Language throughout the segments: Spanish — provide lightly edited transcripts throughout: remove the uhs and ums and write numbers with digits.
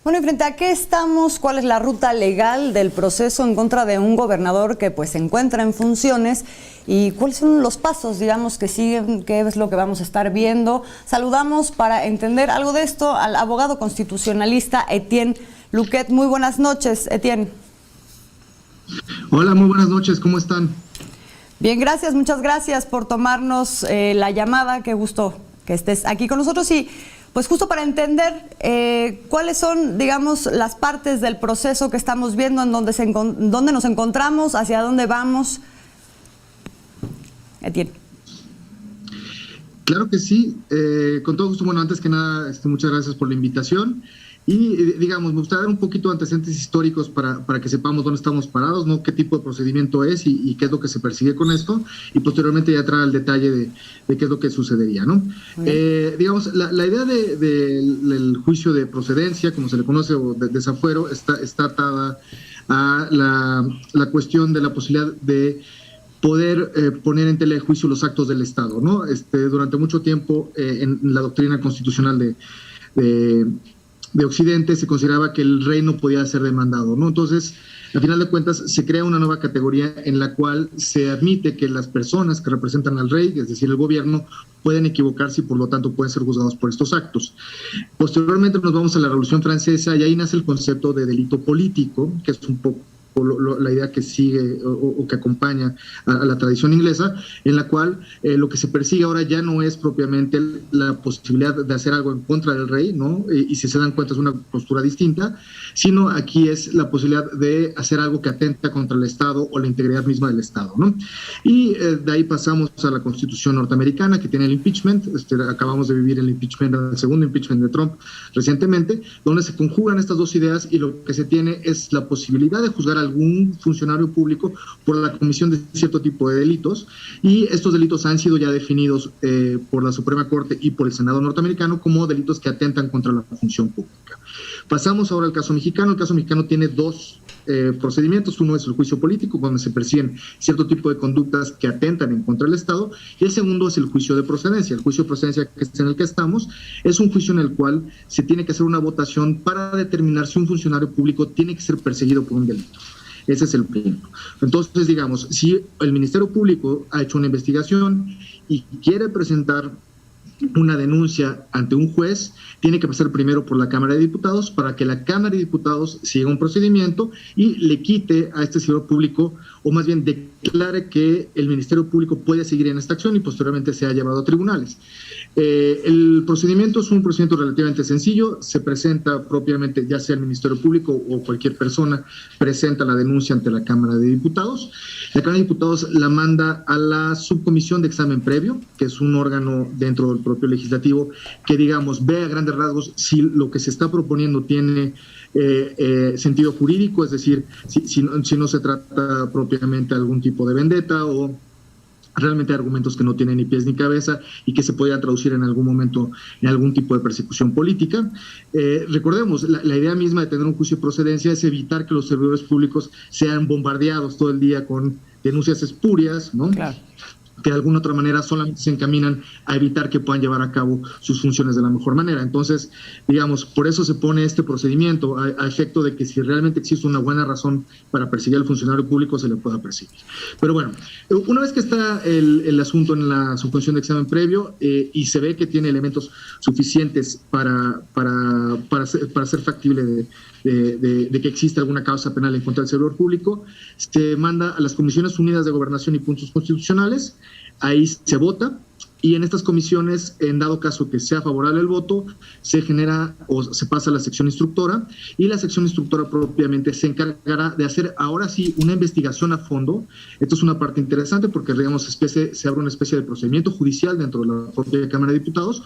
Bueno, ¿y frente a qué estamos? ¿Cuál es la ruta legal del proceso en contra de un gobernador que pues se encuentra en funciones? ¿Y cuáles son los pasos, digamos, que siguen? ¿Qué es lo que vamos a estar viendo? Saludamos para entender algo de esto al abogado constitucionalista Etienne Louquet. Muy buenas noches, Etienne. Hola, muy buenas noches, ¿cómo están? Bien, gracias, muchas gracias por tomarnos la llamada. Qué gusto que estés aquí con nosotros y pues justo para entender cuáles son, digamos, las partes del proceso que estamos viendo, en dónde nos encontramos, hacia dónde vamos. Etienne. Claro que sí, con todo gusto. Bueno, antes que nada, muchas gracias por la invitación. Y, digamos, me gustaría dar un poquito de antecedentes históricos para que sepamos dónde estamos parados, ¿no? Qué tipo de procedimiento es y qué es lo que se persigue con esto, y posteriormente ya entrar al detalle de qué es lo que sucedería, ¿no? Digamos, la idea del juicio de procedencia, como se le conoce, o de desafuero, está atada a la cuestión de la posibilidad de poder poner en tela de juicio los actos del Estado, ¿no? Durante mucho tiempo, en la doctrina constitucional de Occidente se consideraba que el rey no podía ser demandado, ¿no? Entonces, al final de cuentas, se crea una nueva categoría en la cual se admite que las personas que representan al rey, es decir, el gobierno, pueden equivocarse y por lo tanto pueden ser juzgados por estos actos. Posteriormente nos vamos a la Revolución Francesa y ahí nace el concepto de delito político, que es un poco la idea que sigue o que acompaña a la tradición inglesa, en la cual lo que se persigue ahora ya no es propiamente la posibilidad de hacer algo en contra del rey, ¿no? Y si se dan cuenta es una postura distinta, sino aquí es la posibilidad de hacer algo que atenta contra el Estado o la integridad misma del Estado, ¿no? Y de ahí pasamos a la Constitución norteamericana, que tiene el impeachment. Acabamos de vivir el impeachment, el segundo impeachment de Trump recientemente, donde se conjugan estas dos ideas y lo que se tiene es la posibilidad de juzgar a algún funcionario público por la comisión de cierto tipo de delitos, y estos delitos han sido ya definidos por la Suprema Corte y por el Senado norteamericano como delitos que atentan contra la función pública. Pasamos ahora al caso mexicano. El caso mexicano tiene dos procedimientos. Uno es el juicio político, donde se persiguen cierto tipo de conductas que atentan en contra del Estado, y el segundo es el juicio de procedencia. El juicio de procedencia, que es en el que estamos, es un juicio en el cual se tiene que hacer una votación para determinar si un funcionario público tiene que ser perseguido por un delito. Ese es el punto. Entonces, digamos, si el Ministerio Público ha hecho una investigación y quiere presentar una denuncia ante un juez, tiene que pasar primero por la Cámara de Diputados para que la Cámara de Diputados siga un procedimiento y le quite a este servidor público, o más bien declare que el Ministerio Público puede seguir en esta acción y posteriormente sea llevado a tribunales. El procedimiento es un procedimiento relativamente sencillo. Se presenta propiamente, ya sea el Ministerio Público o cualquier persona, presenta la denuncia ante la Cámara de Diputados. La Cámara de Diputados la manda a la subcomisión de examen previo, que es un órgano dentro del propio legislativo que, digamos, ve a grandes rasgos si lo que se está proponiendo tiene sentido jurídico, es decir, si no se trata propiamente de algún tipo de vendetta o realmente argumentos que no tienen ni pies ni cabeza y que se podía traducir en algún momento en algún tipo de persecución política. Recordemos, la idea misma de tener un juicio de procedencia es evitar que los servidores públicos sean bombardeados todo el día con denuncias espurias, ¿no? Claro. Que de alguna otra manera solamente se encaminan a evitar que puedan llevar a cabo sus funciones de la mejor manera. Entonces, digamos, por eso se pone este procedimiento, a efecto de que si realmente existe una buena razón para perseguir al funcionario público, se le pueda perseguir. Pero bueno, una vez que está el asunto en la subcomisión de examen previo y se ve que tiene elementos suficientes para ser factible de que exista alguna causa penal en contra del servidor público, se manda a las Comisiones Unidas de Gobernación y Puntos Constitucionales. Ahí se vota, y en estas comisiones, en dado caso que sea favorable el voto, se genera o se pasa a la sección instructora, y la sección instructora propiamente se encargará de hacer ahora sí una investigación a fondo. Esto es una parte interesante porque, digamos, se abre una especie de procedimiento judicial dentro de la propia Cámara de Diputados,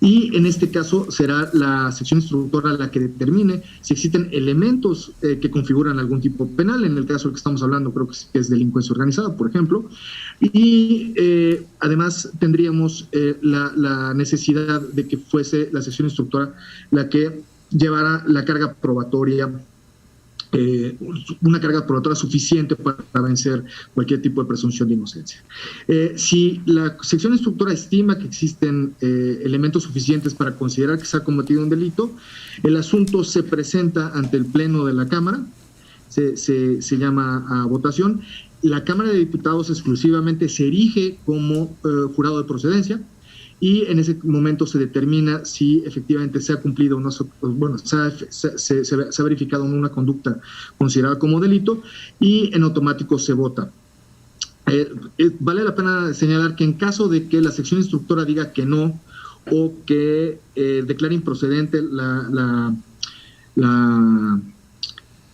y en este caso será la sección instructora la que determine si existen elementos que configuran algún tipo penal. En el caso del que estamos hablando, creo que es delincuencia organizada, por ejemplo, y además tendríamos la necesidad de que fuese la sección instructora la que llevara la carga probatoria una carga probatoria suficiente para vencer cualquier tipo de presunción de inocencia. Si la sección instructora estima que existen elementos suficientes para considerar que se ha cometido un delito, el asunto se presenta ante el Pleno de la Cámara, se llama a votación. La Cámara de Diputados exclusivamente se erige como jurado de procedencia, y en ese momento se determina si efectivamente se ha cumplido o no, bueno, se ha verificado una conducta considerada como delito, y en automático se vota. Vale la pena señalar que en caso de que la sección instructora diga que no, o que declare improcedente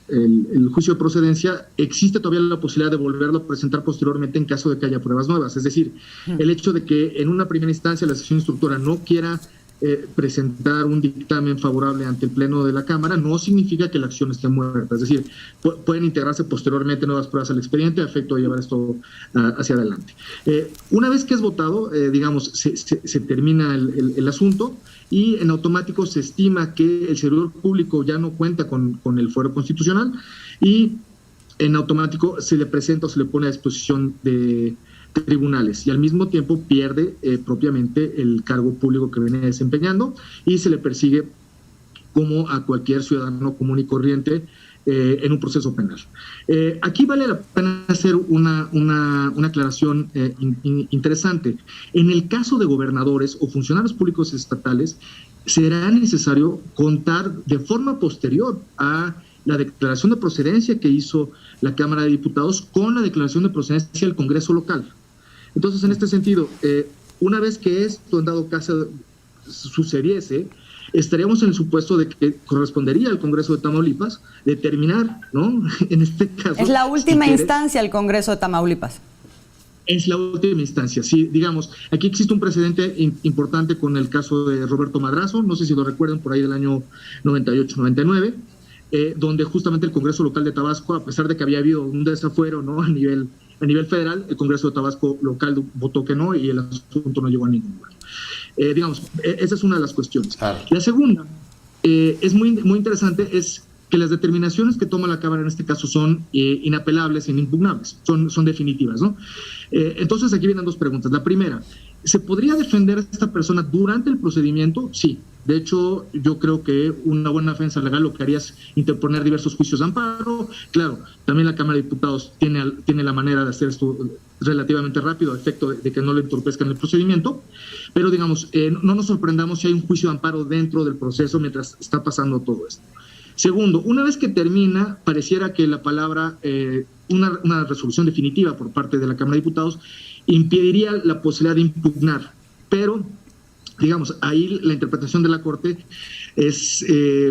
el juicio de procedencia, existe todavía la posibilidad de volverlo a presentar posteriormente en caso de que haya pruebas nuevas. Es decir, el hecho de que en una primera instancia la sección instructora no quiera presentar un dictamen favorable ante el Pleno de la Cámara no significa que la acción esté muerta. Es decir, pueden integrarse posteriormente nuevas pruebas al expediente a efecto de llevar esto hacia adelante. Una vez que es votado, digamos, se termina el asunto, y en automático se estima que el servidor público ya no cuenta con el fuero constitucional, y en automático se le presenta o se le pone a disposición de tribunales, y al mismo tiempo pierde propiamente el cargo público que viene desempeñando, y se le persigue como a cualquier ciudadano común y corriente en un proceso penal. Aquí vale la pena hacer una aclaración interesante. En el caso de gobernadores o funcionarios públicos estatales, será necesario contar de forma posterior a la declaración de procedencia que hizo la Cámara de Diputados con la declaración de procedencia del Congreso local. Entonces, en este sentido, una vez que esto en dado caso sucediese, estaríamos en el supuesto de que correspondería al Congreso de Tamaulipas determinar, ¿no? En este caso... Es la última instancia el Congreso de Tamaulipas. Es la última instancia, sí. Digamos, aquí existe un precedente importante con el caso de Roberto Madrazo, no sé si lo recuerdan, por ahí del año 98-99, donde justamente el Congreso local de Tabasco, a pesar de que había habido un desafuero, ¿no?, a nivel federal, el Congreso de Tabasco local votó que no, y el asunto no llegó a ningún lugar. Digamos, esa es una de las cuestiones. Claro. La segunda, es muy interesante, es que las determinaciones que toma la Cámara en este caso son inapelables e inimpugnables, son definitivas, ¿no? Entonces aquí vienen dos preguntas. La primera, ¿se podría defender a esta persona durante el procedimiento? Sí. De hecho, yo creo que una buena defensa legal lo que haría es interponer diversos juicios de amparo. Claro, también la Cámara de Diputados tiene la manera de hacer esto relativamente rápido, a efecto de que no le entorpezcan el procedimiento, pero digamos, no nos sorprendamos si hay un juicio de amparo dentro del proceso mientras está pasando todo esto. Segundo, una vez que termina, pareciera que la palabra, una resolución definitiva por parte de la Cámara de Diputados impediría la posibilidad de impugnar, pero digamos, ahí la interpretación de la Corte es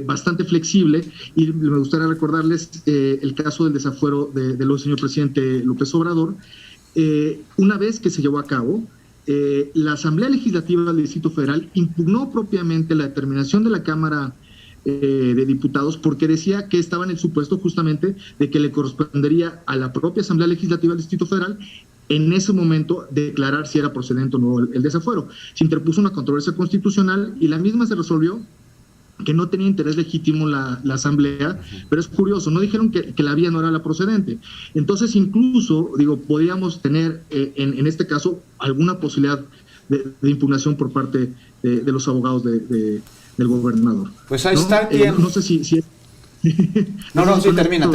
bastante flexible, y me gustaría recordarles el caso del desafuero del señor presidente López Obrador. Una vez que se llevó a cabo, la Asamblea Legislativa del Distrito Federal impugnó propiamente la determinación de la Cámara de Diputados, porque decía que estaba en el supuesto justamente de que le correspondería a la propia Asamblea Legislativa del Distrito Federal en ese momento declarar si era procedente o no el desafuero. Se interpuso una controversia constitucional y la misma se resolvió que no tenía interés legítimo la Asamblea, pero es curioso, no dijeron que la vía no era la procedente. Entonces, incluso, digo, podríamos tener en este caso alguna posibilidad de impugnación por parte de los abogados del gobernador. Pues ahí, ¿no?, está quien... no sé si es... no, sí, termina.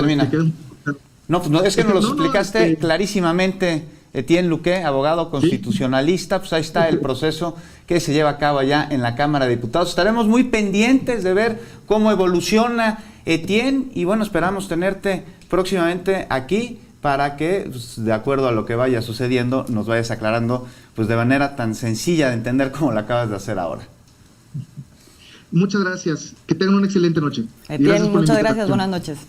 No, pues no, es que nos lo explicaste clarísimamente, Etienne Luque, abogado constitucionalista. Pues ahí está el proceso que se lleva a cabo allá en la Cámara de Diputados. Estaremos muy pendientes de ver cómo evoluciona, Etienne, y bueno, esperamos tenerte próximamente aquí para que, pues, de acuerdo a lo que vaya sucediendo, nos vayas aclarando pues de manera tan sencilla de entender como lo acabas de hacer ahora. Muchas gracias. Que tengan una excelente noche. Etienne, muchas gracias. Buenas noches.